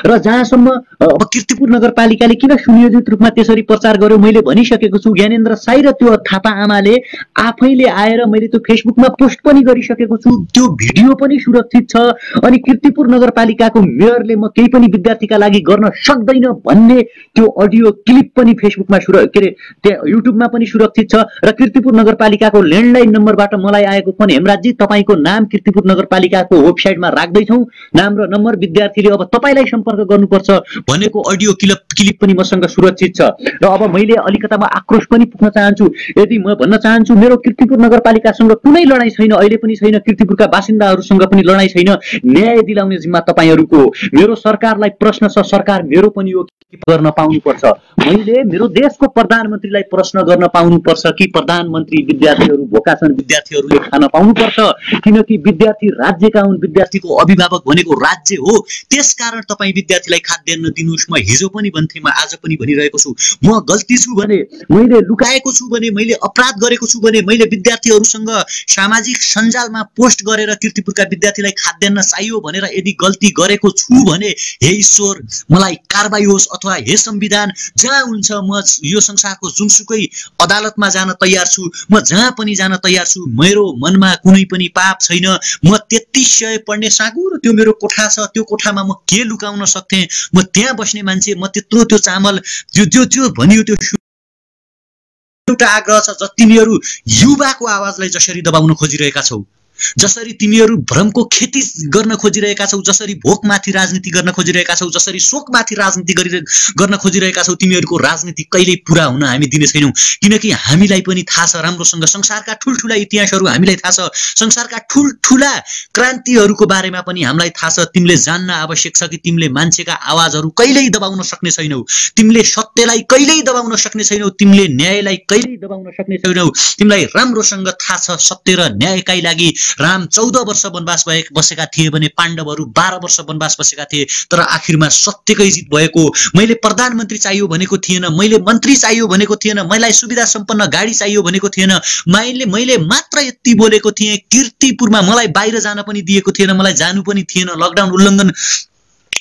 र जहाँसम्म अब कीर्तिपुर नगरपालिकाले किन सुनियोजित रूपमा त्यसरी प्रचार गर्यो मैले भनिसकेको छु। ज्ञानेन्द्र साई र त्यो थापा आमाले आफैले आएर, मैले त्यो फेसबुकमा पोस्ट पनि गरिसकेको छु, त्यो भिडियो पनि सुरक्षित छ। अनि कीर्तिपुर नगरपालिकाको मेयरले म केही पनि विद्यार्थीका लागि गर्न सक्दैन भन्ने त्यो अडियो क्लिप पनि फेसबुकमा त्यहाँ युट्युबमा पनि सुरक्षित छ। र कीर्तिपुर नगरपालिकाको ल्यान्डलाइन नम्बरबाट मलाई आएको फोन, हेमराजजी तपाईँको नाम कीर्तिपुर नगरपालिकाको वेबसाइटमा राख्दैछौँ, नाम र नम्बर, विद्यार्थीले अब तपाईँलाई सम्पर्क गर्नुपर्छ भनेको अडियो क्लिप पनि मसँग सुरक्षित छ। र अब मैले अलिकतामा आक्रोश पनि पुग्न चाहन्छु। यदि म भन्न चाहन्छु मेरो कीर्तिपुर नगरपालिकासँग कुनै लडाईँ छैन, अहिले पनि छैन, कीर्तिपुरका बासिन्दाहरूसँग पनि लडाईँ छैन। न्याय दिलाउने जिम्मा तपाईँहरूको हो। मेरो सरकारलाई प्रश्न छ, सरकार मेरो पनि हो, गर्न पाउनुपर्छ। मैले मेरो देशको प्रधानमन्त्रीलाई प्रश्न गर्न पाउनुपर्छ कि प्रधानमन्त्री विद्यार्थीहरू भोका छन्, विद्यार्थीहरूले खान पाउनुपर्छ, किनकि विद्यार्थी राज्यका हुन्, विद्यार्थीको अभिभावक भनेको राज्य हो। त्यसकारण तपाईँ विद्यार्थीलाई खाद्यान्न दिनुहोस्। म हिजो पनि भन्थेँ, म आज पनि भनिरहेको छु, म गल्ती छु भने, मैले लुकाएको छु भने, मैले अपराध गरेको छु भने, मैले विद्यार्थीहरूसँग सामाजिक सञ्जालमा पोस्ट गरेर कीर्तिपुरका विद्यार्थीलाई खाद्यान्न चाहियो भनेर यदि गल्ती गरेको छु भने हे ईश्वर मलाई कारबाही होस्, अथवा हे संविधान जहाँ हुन्छ म यो संसारको जुनसुकै अदालतमा जान तयार छु, म जहाँ पनि जान तयार छु। मेरो मनमा कुनै पनि पाप छैन। म 3300 पढ्ने साँगुरो त्यो मेरो कोठा छ, त्यो कोठामा म के लुकाउन सक्थेँ? म त्यहाँ बस्ने मान्छे, म त्यत्रो त्यो चामल त्यो भनियो त्यो एउटा आग्रह छ। तिमीहरू युवाको आवाजलाई जसरी दबाउन खोजिरहेका छौ, जसरी तिमीहरू भ्रमको खेती गर्न खोजिरहेका छौ, जसरी भोकमाथि राजनीति गर्न खोजिरहेका छौ, जसरी शोकमाथि राजनीति गर्न खोजिरहेका छौ, तिमीहरूको राजनीति कहिल्यै पूरा हुन हामी दिने छैनौँ। किनकि हामीलाई पनि थाहा छ राम्रोसँग, संसारका ठुल्ठुला इतिहासहरू हामीलाई थाहा छ, संसारका ठुल्ठुला क्रान्तिहरूको बारेमा पनि हामीलाई थाहा छ। तिमीले जान्न आवश्यक छ कि तिमीले मान्छेका आवाजहरू कहिल्यै दबाउन सक्ने छैनौ, तिमीले सत्यलाई कहिल्यै दबाउन सक्ने छैनौ, तिमीले न्यायलाई कहिल्यै दबाउन सक्ने छैनौ। तिमीलाई राम्रोसँग थाहा छ सत्य र न्यायकै लागि राम 14 वर्ष वनवास बसेका थिए भने पाण्डवहरू 12 वर्ष वनवास बसेका थिए, तर आखिरमा सत्यकै जित भएको। मैले प्रधानमन्त्री चाहियो भनेको थिएन, मैले मन्त्री चाहियो भनेको थिएन, मलाई सुविधा सम्पन्न गाडी चाहियो भनेको थिएन। मैले मात्र यति बोलेको थिएँ, कीर्तिपुरमा मलाई बाहिर जान पनि दिएको थिएन, मलाई जानु पनि थिएन, लकडाउन उल्लङ्घन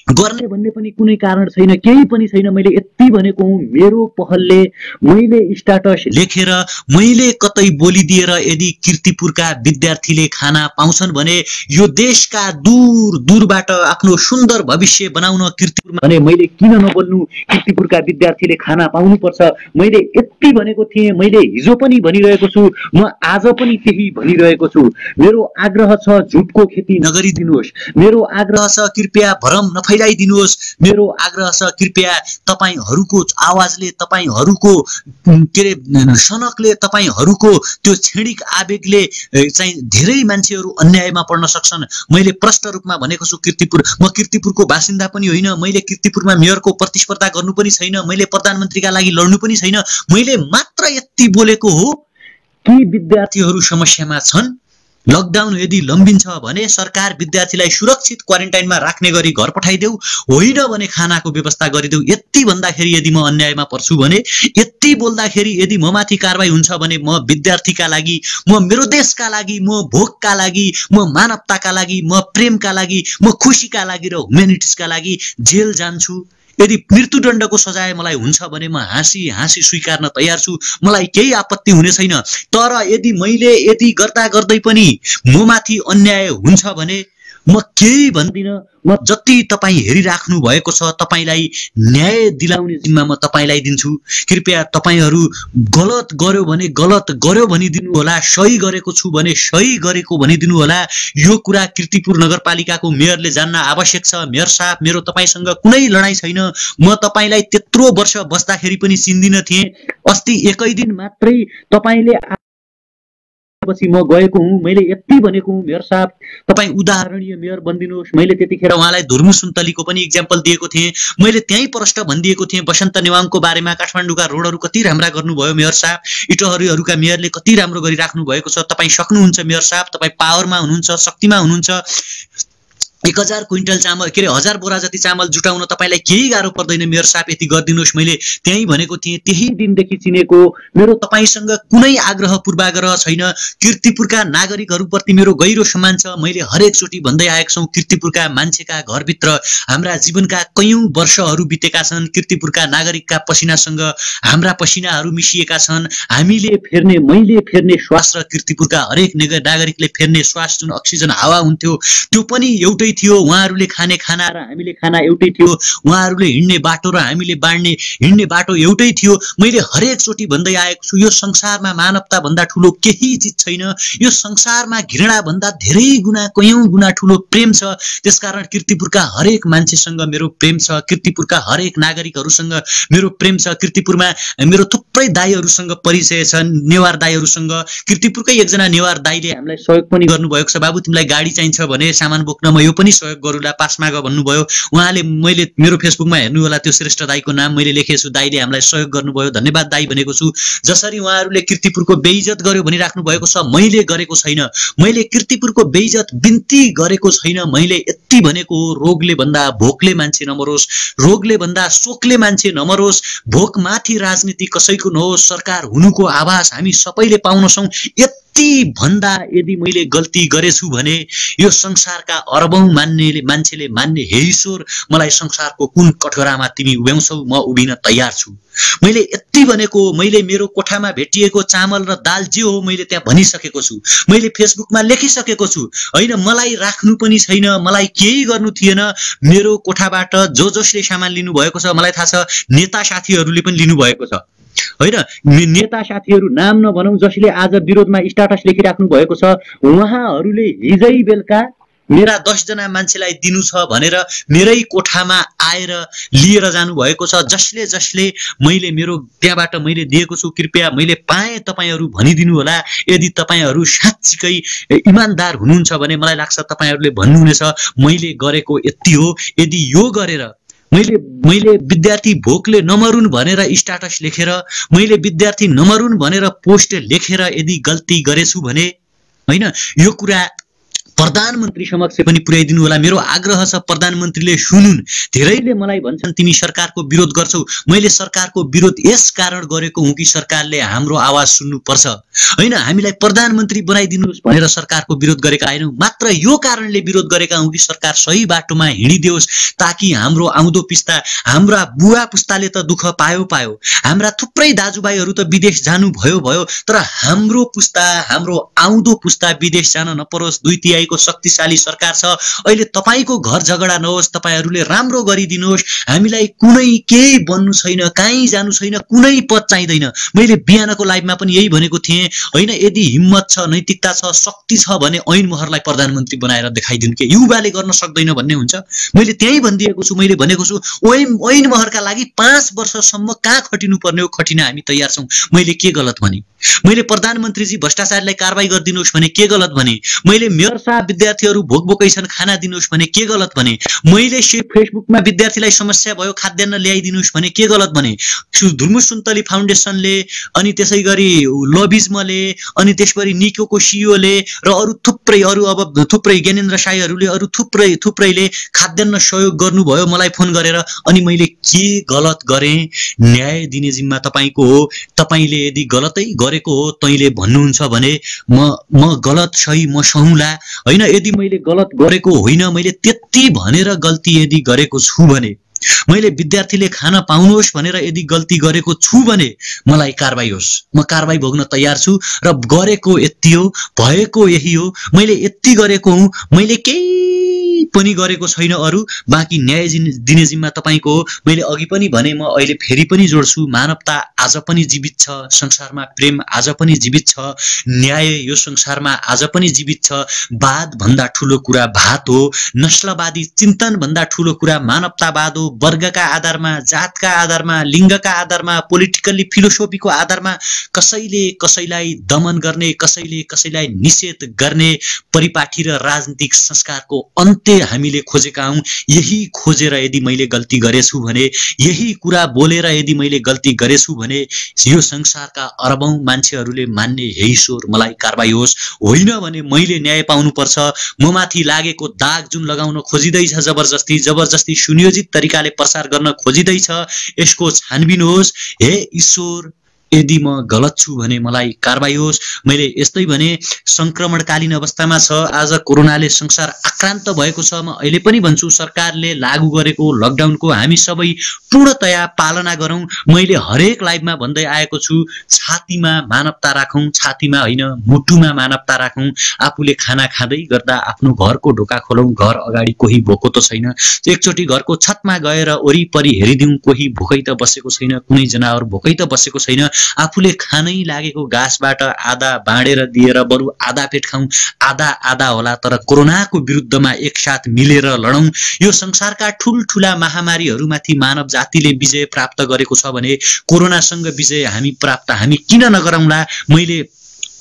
गर्ने भन्ने पनि कुनै कारण छैन, केही पनि छैन। मैले यति भनेको हुँ, मेरो पहलले मैले स्ट्याटस लेखेर मैले कतै बोलिदिएर यदि कीर्तिपुरका विद्यार्थीले खाना पाउँछन् भने यो देशका दूर दूरबाट आफ्नो सुन्दर भविष्य बनाउन कीर्तिपुरमा भने मैले किन नबोल्नु? कीर्तिपुरका विद्यार्थीले खाना पाउनुपर्छ। मैले यति भनेको थिएँ, मैले हिजो पनि भनिरहेको छु, म आज पनि त्यही भनिरहेको छु। मेरो आग्रह छ झुटको खेती नगरिदिनुहोस्, मेरो आग्रह छ कृपया भ्रम नफैलाइदिनुहोस्, मेरो आग्रह छ कृपया तपाईहरूको आवाजले, तपाईहरूको के रे सनकले, तपाईहरूको त्यो क्षणिक आवेगले चाहिँ धेरै मान्छेहरू अन्यायमा पर्न सक्छन्। मैले प्रष्ट रूपमा भनेको छु कीर्तिपुर, म कीर्तिपुरको बासिन्दा पनि होइन, मैले कीर्तिपुरमा मेयरको प्रतिस्पर्धा गर्नु पनि छैन, मैले प्रधानमन्त्रीका लागि लड्नु पनि छैन। मैले मात्र यति बोलेको हो कि विद्यार्थीहरू समस्यामा छन्, लकडाउन यदि लम्बिन्छ भने सरकार विद्यार्थीलाई सुरक्षित क्वारेन्टाइनमा राख्ने गरी घर पठाइदेऊ, होइन भने खानाको व्यवस्था गरिदेऊ। यति भन्दाखेरि यदि म अन्यायमा पर्छु भने, यति बोल्दाखेरि यदि म माथि कारबाही हुन्छ भने म विद्यार्थीका लागि, म मेरो देशका लागि, म भोकका लागि, म मानवताका लागि, म प्रेमका लागि, म खुसीका लागि र ह्युमेनिटिजका लागि जेल जान्छु। यदि मृत्युदण्डको सजाय मलाई हुन्छ भने म हाँसी हाँसी स्वीकार्न तयार छु, मलाई केही आपत्ति हुने छैन। तर यदि गर्दा गर्दै पनि म माथि अन्याय हुन्छ भने म केही भन्दिनँ। म जति तपाईँ हेरिराख्नु भएको छ, तपाईँलाई न्याय दिलाउने जिम्मा म तपाईँलाई दिन्छु। कृपया तपाईँहरू गलत गर्यो भने गलत गर्यो भनिदिनु होला, सही गरेको छु भने सही गरेको भनिदिनु होला। यो कुरा कीर्तिपुर नगरपालिकाको मेयरले जान्न आवश्यक छ। मेयर साहब, मेरो तपाईँसँग कुनै लडाईँ छैन, म तपाईँलाई त्यत्रो वर्ष बस्दाखेरि पनि चिन्दिन थिएँ। अस्ति एकै दिन मात्रै तपाईँले पछि म गएको हुँ। मैले यति भनेको हुँ, मेयर साहब तपाईँ उदाहरणीय मेयर बनिदिनुहोस्। मैले त्यतिखेर उहाँलाई धुर्मु सुन्तलीको पनि इक्जाम्पल दिएको थिएँ। मैले त्यहीँ प्रश्न भनिदिएको थिएँ बसन्त नेवाङको बारेमा, काठमाडौँका रोडहरू कति राम्रा गर्नुभयो मेयर साहब, इटहरीहरूका मेयरले कति राम्रो गरिराख्नु भएको छ। तपाईँ सक्नुहुन्छ मेयर साहब, तपाईँ पावरमा हुनुहुन्छ, शक्तिमा हुनुहुन्छ। 1000 क्विन्टल चामल, के अरे 1000 बोरा जति चामल जुटाउन तपाईँलाई केही गाह्रो पर्दैन मेयर साहब, यति गरिदिनुहोस्। मैले त्यही भनेको थिएँ, त्यही दिनदेखि चिनेको। मेरो तपाईँसँग कुनै आग्रह पूर्वाग्रह छैन। कीर्तिपुरका नागरिकहरूप्रति मेरो गहिरो सम्मान छ। मैले हरेकचोटि भन्दै आएको छु, कीर्तिपुरका मान्छेका घरभित्र हाम्रा जीवनका कैयौं वर्षहरू बितेका छन्। कीर्तिपुरका नागरिकका पसिनासँग हाम्रा पसिनाहरू मिसिएका छन्। हामीले फेर्ने, मैले फेर्ने श्वास र कीर्तिपुरका हरेक नागरिकले फेर्ने श्वास, जुन अक्सिजन हावा हुन्थ्यो, त्यो पनि एउटै थियो। उहाँहरूले खाने खाना र हामीले खाना एउटै थियो। उहाँहरूले हिँड्ने बाटो र हामीले हिँड्ने बाटो एउटै थियो। मैले हरेकचोटि भन्दै आएको छु, यो संसारमा मानवता भन्दा ठुलो केही चिज छैन। यो संसारमा घृणा भन्दा धेरै गुणा, कैयौं गुणा ठुलो प्रेम छ। त्यसकारण कीर्तिपुरका हरेक मान्छेसँग मेरो प्रेम छ, कीर्तिपुरका हरेक नागरिकहरूसँग मेरो प्रेम छ। कीर्तिपुरमा मेरो थुप्रै दाईहरूसँग परिचय छ, नेवार दाईहरूसँग। कीर्तिपुरकै एकजना नेवार दाईले हामीलाई सहयोग पनि गर्नुभएको छ। बाबु तिमीलाई गाडी चाहिन्छ भने, सामान बोक्न म यो पनि सहयोग गरौँला, पास माग भन्नुभयो उहाँले। मैले मेरो फेसबुकमा हेर्नु होला, त्यो श्रेष्ठ दाईको नाम मैले लेखेको छु, दाईले हामीलाई सहयोग गर्नुभयो, धन्यवाद दाई भनेको छु। जसरी उहाँहरूले कीर्तिपुरको बेइज्जत गर्यो भनिराख्नु भएको छ, मैले गरेको छैन। मैले कीर्तिपुरको बेइज्जत बिन्ती गरेको छैन। मैले यति भनेको हो, रोगले भन्दा भोकले मान्छे नमरोस्, रोगले भन्दा शोकले मान्छे नमरोस्, भोकमाथि राजनीति कसैको नहोस्, सरकार हुनुको आभास हामी सबैले पाउनसौँ। यति भन्दा यदि मैले गल्ती गरेछु भने यो संसारका अरबौं मान्छेले मान्ने, हे ईश्वर मलाई संसारको कुन कठोरामा तिमी उभ्याउँछौ, म उभिन तयार छु। मैले यति भनेको, मैले मेरो कोठामा भेटिएको चामल र दाल जे हो मैले त्यहाँ भनिसकेको छु, मैले फेसबुकमा लेखिसकेको छु। होइन, मलाई राख्नु पनि छैन, मलाई केही गर्नु थिएन। मेरो कोठाबाट जसले सामान लिनु भएको छ, मलाई थाहा छ नेता साथीहरूले पनि लिनु भएको छ। होइन, नेता साथीहरू नाम नभनौँ, जसले आज विरोधमा स्ट्याटस लेखिराख्नु भएको छ, उहाँहरूले हिजै बेलुका मेरा 10 जना मान्छेलाई दिनु छ भनेर मेरै कोठामा आएर लिएर जानु भएको छ। जसले जसले मैले मेरो त्यहाँबाट मैले दिएको छु, कृपया मैले पाएँ तपाईहरू भनिदिनु होला। यदि तपाईहरू साँच्चीकै इमानदार हुनुहुन्छ भने मलाई लाग्छ तपाईहरूले भन्नुहुनेछ मैले गरेको यति हो। यदि यो गरेर मैले विद्यार्थी भोकले नमरुन् भनेर स्ट्याटस लेखेर, मैले विद्यार्थी नमरुन् भनेर पोस्ट लेखेर यदि गल्ती गरेछु भने, होइन, यो कुरा प्रधानमन्त्री समक्ष पनि पुर्याइदिनु होला। मेरो आग्रह छ प्रधानमन्त्रीले सुनुन्। धेरैले मलाई भन्छन् तिमी सरकारको विरोध गर्छौ। मैले सरकारको विरोध यस कारण गरेको हुँ कि सरकारले हाम्रो आवाज सुन्नुपर्छ। होइन, हामीलाई प्रधानमन्त्री बनाइदिनुहोस् भनेर सरकारको विरोध गरेका हैनौँ, मात्र यो कारणले विरोध गरेका हौँ कि सरकार सही बाटोमा हिँडिदियोस्, ताकि हाम्रो आउँदो पुस्ता, हाम्रा बुवा पुस्ताले त दुःख पायो, हाम्रा थुप्रै दाजुभाइहरू त विदेश जानु भयो, तर हाम्रो पुस्ता, हाम्रो आउँदो पुस्ता विदेश जान नपरोस्। 2/3 को शक्तिशाली सरकार छ। अहिले तपाईको घर झगडा नहोस्, तपाईहरूले राम्रो गरिदिनुहोस्। हामीलाई कुनै केही बन्नु छैन, कहीँ जानु छैन, कुनै पद चाहिँदैन। मैले बिहानको लाइभमा पनि यही भनेको थिएँ। होइन, यदि हिम्मत छ, नैतिकता छ, शक्ति छ भने ऐन महरलाई प्रधानमन्त्री बनाएर देखाइदिनु। के युवाले गर्न सक्दैन भन्ने हुन्छ? मैले त्यही भनिदिएको छु। मैले भनेको छु ऐन महरका लागि 5 वर्षसम्म कहाँ खटिनु पर्ने हो, खटिन हामी तयार छौँ। मैले के गलत भने? मैले प्रधानमन्त्रीजी भ्रष्टाचारीलाई कारबाही गरिदिनुहोस् भने के गलत भने? मैले मेयर साहब विद्यार्थीहरू भोकै छन् खाना दिनुहोस् भने के गलत भने? मैले फेसबुकमा विद्यार्थीलाई समस्या भयो खाद्यान्न ल्याइदिनुहोस् भने के गलत भने? धुर्मु सुन्तली फाउन्डेसनले, अनि त्यसै गरी लबिजमले, अनि त्यसपछि निकोको सिओले र अरू थुप्रै ज्ञानेन्द्र साईहरूले, अरू थुप्रैले खाद्यान्न सहयोग गर्नुभयो मलाई फोन गरेर। अनि मैले के गलत गरेँ? न्याय दिने जिम्मा तपाईँको हो। तपाईँले यदि गलतै गरेको हो तैँले भन्नुहुन्छ भने म गलत सही म सहौँला। होइन, यदि मैले गलत गरेको होइन, मैले त्यति भनेर गल्ती यदि गरेको छु भने, मैले विद्यार्थीले खाना पाउनुहोस् भनेर यदि गल्ती गरेको छु भने मलाई कारबाही होस्। म कारबाही भोग्न तयार छु र गरेको यति हो, भएको यही हो। मैले यति गरेको हुँ, मैले केही पनि गरेको छैन अरू। बाँकी न्याय दिने जिम्मा तपाईँको हो। मैले अघि पनि भने, म अहिले फेरि पनि जोड्छु, मानवता आज पनि जीवित छ, संसारमा प्रेम आज पनि जीवित छ, न्याय यो संसारमा आज पनि जीवित छ। वाद भन्दा ठुलो कुरा भात हो, नस्लवादी चिन्तन भन्दा ठुलो कुरा मानवतावाद हो। वर्गका आधारमा, जातका आधारमा, लिङ्गका आधारमा, पोलिटिकल्ली फिलोसोफीको आधारमा कसैले कसैलाई दमन गर्ने, कसैले कसैलाई निषेध गर्ने परिपाटी र राजनीतिक संस्कारको अन्त्य हामीले खोजेका हौँ। यही खोजेर यदि मैले गल्ती गरेछु भने, यही कुरा बोलेर यदि मैले गल्ती गरेछु भने, यो संसारका अरबौं मान्छेहरूले मान्ने, हे ईश्वर मलाई कारबाही होस्। होइन भने मैले न्याय पाउनुपर्छ। म माथि लागेको दाग जुन लगाउन खोजिँदैछ जबरजस्ती सुनियोजित तरिकाले प्रसार गर्न खोजिँदैछ, यसको छानबिन होस्। हे ईश्वर, यदि म गलत छु भने मलाई कारबाही होस्। मैले यस्तै भने, संक्रमणकालीन अवस्थामा छ, आज कोरोनाले संसार आक्रान्त भएको छ। म अहिले पनि भन्छु, सरकारले लागू गरेको लकडाउनको हामी सबै पूर्णतया पालना गरौँ। मैले हरेक लाइभमा भन्दै आएको छु, छातीमा मानवता राखौँ, छातीमा होइन मुटुमा मानवता राखौँ। आफूले खाना खाँदै गर्दा आफ्नो घरको ढोका खोलौँ, घर अगाडि कोही भोको त छैन। एकचोटि घरको छतमा गएर वरिपरि हेरिदिउँ, कोही भोकै त बसेको छैन, कुनै जनावर भोकै त बसेको छैन। आफूले खानै लागेको घाँसबाट आधा बाँडेर दिएर बरु आधा पेट खाउँ, आधा होला, तर कोरोनाको विरुद्धमा एकसाथ मिलेर लडौँ। यो संसारका ठुलठुला महामारीहरूमाथि मानव जातिले विजय प्राप्त गरेको छ भने कोरोनासँग विजय हामी किन नगरौँला? मैले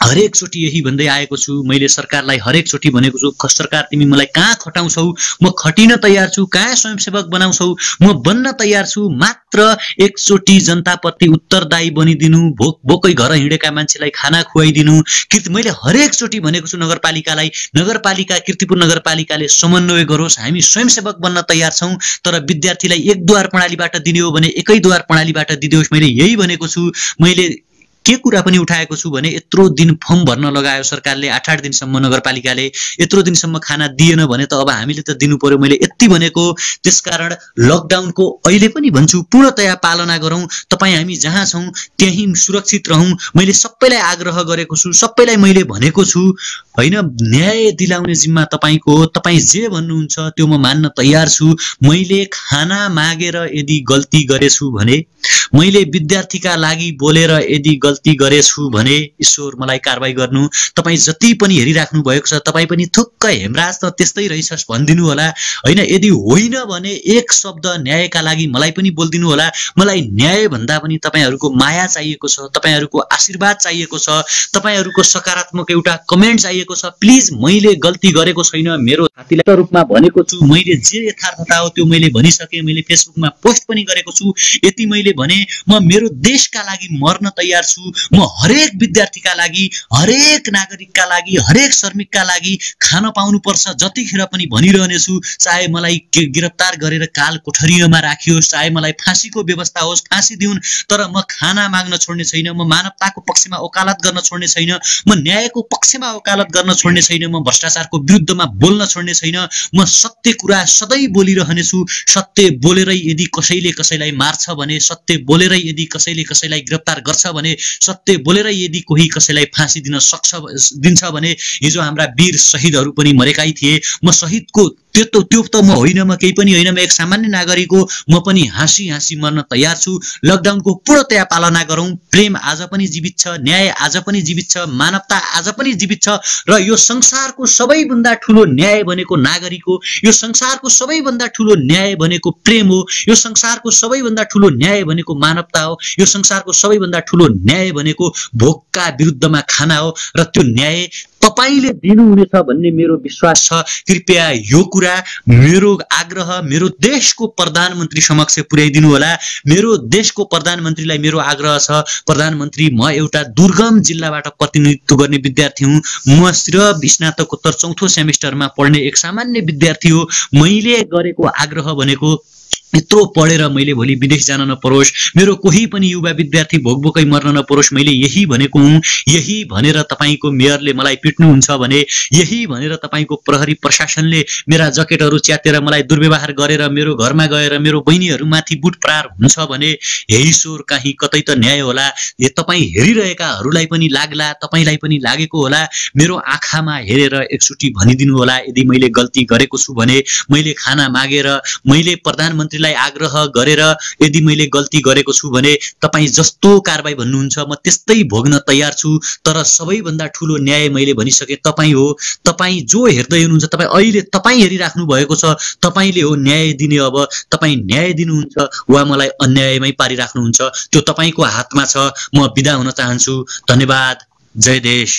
हरेकचोटि यही भन्दै आएको छु। मैले सरकारलाई हरेकचोटि भनेको छु, सरकार तिमी मलाई कहाँ खटाउँछौ, म खटिन तयार छु। कहाँ स्वयंसेवक बनाउँछौ, म बन्न तयार छु। मात्र एकचोटि जनताप्रति उत्तरदायी बनिदिनु, भोकै घर हिँडेका मान्छेलाई खाना खुवाइदिनु। मैले हरेकचोटि भनेको छु नगरपालिकालाई, नगरपालिका कीर्तिपुर नगरपालिकाले समन्वय गरोस्, हामी स्वयंसेवक बन्न तयार छौँ। तर विद्यार्थीलाई एक द्वार प्रणालीबाट दिने हो भने एकै द्वार प्रणालीबाट दिदियोस्। मैले यही भनेको छु। मैले के कुरा पनि उठाएको छु भने यत्रो दिन फर्म भर्न लगायो सरकारले, 8-8 दिनसम्म नगरपालिकाले, यत्रो दिनसम्म खाना दिएन भने त अब हामीले त दिनु पर्यो। मैले यति भनेको। त्यसकारण लकडाउनको अहिले पनि भन्छु पूर्णतया पालना गरौँ। तपाईँ हामी जहाँ छौँ त्यहीँ सुरक्षित रहौँ। मैले सबैलाई आग्रह गरेको छु, सबैलाई मैले भनेको छु हैन। न्याय दिलाउने जिम्मा तपाईको हो। तपाईँ जे भन्नुहुन्छ त्यो म मान्न तयार छु। मैले खाना मागेर यदि गल्ती गरेछु भने, मैले विद्यार्थीका लागि बोलेर यदि गल्ती गरेछु भने ईश्वर मलाई कारबाही गर्नु। तपाईँ जति पनि हेरिराख्नु भएको छ तपाईँ पनि थुक्क हेमराज त त्यस्तै रहेछस् भनिदिनु होला हैन। यदि होइन भने एक शब्द न्यायका लागि मलाई पनि बोलिदिनु होला। मलाई न्याय भन्दा पनि तपाईहरुको माया चाहिएको छ, तपाईहरुको आशीर्वाद चाहिएको छ, तपाईहरुको सकारात्मक एउटा कमेन्ट चाहिएको छ। प्लिज मैले गल्ती गरेको छैन। मेरो साथीलाई रूपमा भनेको छु, मैले जे यथार्थता हो त्यो मैले भनिसके। मैले फेसबुकमा पोस्ट पनि गरेको छु। यति मैले भने म मेरो देशका लागि मर्न तयार छु। म हरेक विद्यार्थीका लागि, हरेक नागरिकका लागि, हरेक श्रमिकका लागि खान पाउनु पर्छ। जतिखेर पनि भनिरहने छु, चाहे मलाई गिरफ्तार गरेर काल कोठरीमा राखियोस्, चाहे मलाई फाँसीको व्यवस्था होस्, फाँसी दिउन्, तर म खाना माग्न छोड्ने छैन। म मानवताको पक्षमा वकालत गर्न छोड्ने छैन। म न्यायको पक्षमा वकालत गर्न छोड्ने छैन। म भ्रष्टाचारको विरुद्धमा बोल्न छोड्ने छैन। म सत्य कुरा सधैँ बोलिरहनेछु। सत्य बोलेरै यदि कसैले कसैलाई मार्छ भने, सत्य बोलेरै यदि कसैले कसैलाई गिरफ्तार गर्छ भने, सत्य बोलेरै यदि कोही कसैलाई फाँसी दिन्छ भने, हिजो हाम्रा वीर शहीदहरू पनि मरेकै थिए। म शहीदको त्यो त म होइन, म केही पनि होइन। म एक सामान्य नागरिक हो। म पनि हाँसी हाँसी मर्न तयार छु। लकडाउनको पूर्णतया पालना गरौँ। प्रेम आज पनि जीवित छ, न्याय आज पनि जीवित छ, मानवता आज पनि जीवित छ। र यो संसारको सबैभन्दा ठुलो न्याय भनेको नागरिक हो। यो संसारको सबैभन्दा ठुलो न्याय भनेको प्रेम हो। यो संसारको सबैभन्दा ठुलो न्याय भनेको मानवता हो। यो संसारको सबैभन्दा ठुलो न्याय भनेको भोकका विरुद्धमा खाना हो। र त्यो न्याय तपाईले दिनुहुनेछ भन्ने मेरो विश्वास छ। कृपया यो कुरा मेरो आग्रह मेरो देशको प्रधानमन्त्री समक्ष पुर्याइदिनु होला। मेरो देशको प्रधानमन्त्रीलाई मेरो आग्रह छ, प्रधानमन्त्री म एउटा दुर्गम जिल्लाबाट प्रतिनिधित्व गर्ने विद्यार्थी हुँ। म सिर्फ स्नातकोत्तर 4औं सेमेस्टरमा पढ्ने एक सामान्य विद्यार्थी हो। मैले गरेको आग्रह भनेको यत्रो पढेर मैले भोलि विदेश जान नपरोस्, मेरो कोही पनि युवा विद्यार्थी भोकभोकै मर्न नपरोस्। मैले यही भनेको हुँ। यही भनेर तपाईको मेयरले मलाई पिट्नुहुन्छ भने, यही भनेर तपाईको प्रहरी प्रशासनले मेरा जकेटहरू च्यातेर मलाई दुर्व्यवहार गरेर मेरो घरमा गएर मेरो बहिनीहरूमाथि बुट प्रहार हुन्छ भने, हे ईश्वर कहीँ कतै त न्याय होला। तपाई हेरिरहेकाहरूलाई पनि लाग्ला, तपाईलाई पनि लागेको होला। मेरो आँखामा हेरेर एकचोटि भनिदिनु होला यदि मैले गल्ती गरेको छु भने। मैले खाना मागेर, मैले प्रधानमन्त्रीलाई आग्रह गरेर यदि मैले गल्ती गरेको छु भने तपाई जस्तो कारबाही भन्नुहुन्छ म त्यस्तै भोग्न तयार छु। तर सबैभन्दा ठुलो न्याय मैले भनिसके तपाई हो। तपाई जो हेर्दै हुनुहुन्छ, तपाई अहिले तपाई हेरिराख्नु भएको छ, तपाईले हो न्याय दिने। अब तपाई न्याय दिनुहुन्छ वा मलाई अन्यायमै पारिराख्नुहुन्छ, त्यो तपाईको हातमा छ। म बिदा हुन चाहन्छु। धन्यवाद। जय देश।